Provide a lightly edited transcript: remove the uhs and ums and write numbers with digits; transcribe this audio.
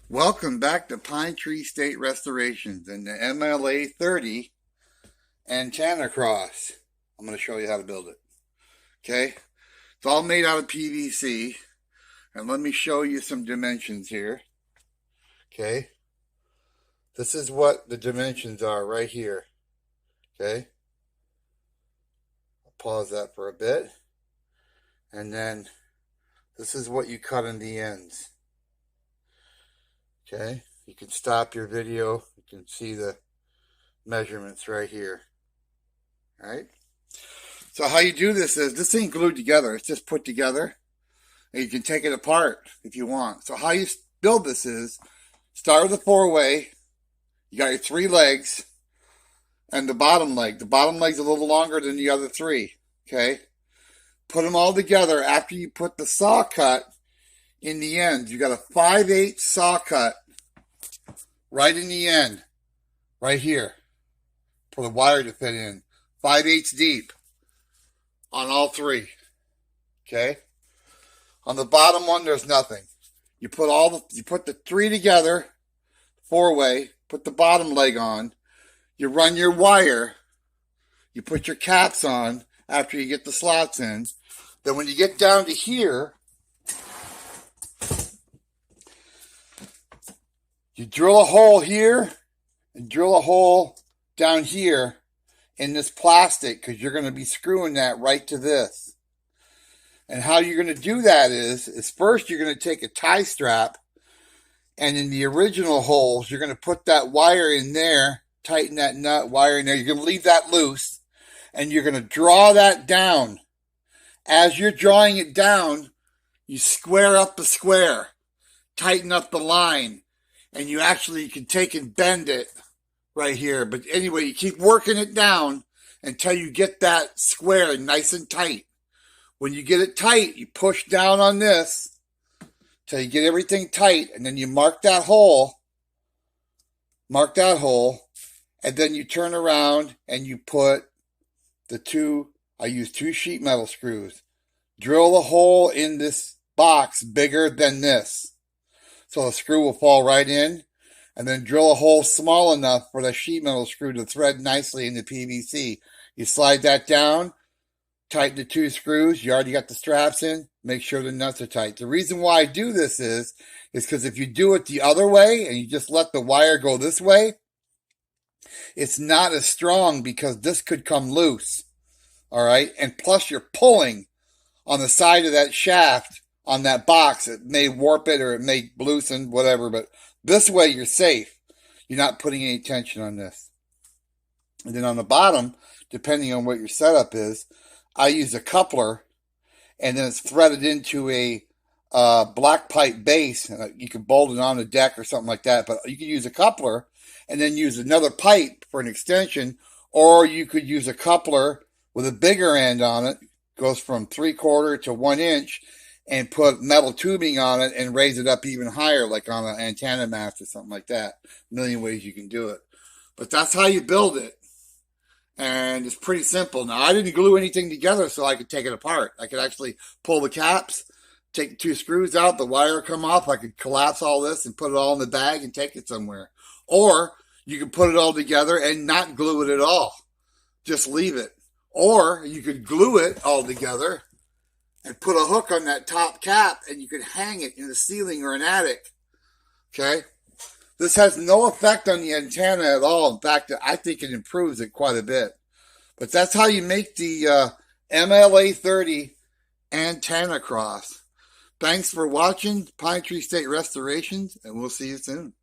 Welcome back to Pine Tree State Restorations and the MLA-30 antenna cross. I'm going to show you how to build it. Okay, it's all made out of PVC, and let me show you some dimensions here. Okay, this is what the dimensions are right here. Okay, I'll pause that for a bit, and then this is what you cut in the ends. Okay, you can stop your video. You can see the measurements right here. All right. So how you do this is, this ain't glued together. It's just put together. And you can take it apart if you want. So how you build this is, start with a four-way. You got your three legs and the bottom leg. The bottom leg's a little longer than the other three. Okay. Put them all together. After you put the saw cut in the end, you got a 5/8 saw cut right in the end, right here, for the wire to fit in. 5/8 deep on all three. Okay. On the bottom one, there's nothing. You put the three together, four-way. Put the bottom leg on. You run your wire. You put your caps on after you get the slots in. Then when you get down to here, you drill a hole here and drill a hole down here in this plastic, because you're going to be screwing that right to this. And how you're going to do that is first you're going to take a tie strap, and in the original holes, you're going to put that wire in there, tighten that nut wire in there. You're going to leave that loose, and you're going to draw that down. As you're drawing it down, you square up the square, tighten up the line, and you actually can take and bend it right here. But anyway, you keep working it down until you get that square nice and tight. When you get it tight, you push down on this till you get everything tight, and then you mark that hole, and then you turn around and you put the two, I use 2 sheet metal screws, drill a hole in this box bigger than this, so the screw will fall right in, and then drill a hole small enough for the sheet metal screw to thread nicely in the PVC. You slide that down, tighten the 2 screws. You already got the straps in. Make sure the nuts are tight. The reason why I do this is because if you do it the other way and you just let the wire go this way, it's not as strong because this could come loose. All right. And plus you're pulling on the side of that shaft on that box. It may warp it or it may loosen, whatever, but this way you're safe. You're not putting any tension on this. And then on the bottom, depending on what your setup is, I use a coupler, and then it's threaded into a black pipe base. You can bolt it on the deck or something like that, but you can use a coupler and then use another pipe for an extension, or you could use a coupler with a bigger end on it, goes from 3/4 to 1 inch, and put metal tubing on it and raise it up even higher, like on an antenna mast or something like that. A million ways you can do it. But that's how you build it. And it's pretty simple. Now, I didn't glue anything together so I could take it apart. I could actually pull the caps, take the 2 screws out, the wire come off. I could collapse all this and put it all in the bag and take it somewhere. Or you could put it all together and not glue it at all. Just leave it. Or you could glue it all together and put a hook on that top cap, and you could hang it in the ceiling or an attic. Okay? This has no effect on the antenna at all. In fact, I think it improves it quite a bit. But that's how you make the MLA-30 antenna cross. Thanks for watching Pine Tree State Restorations, and we'll see you soon.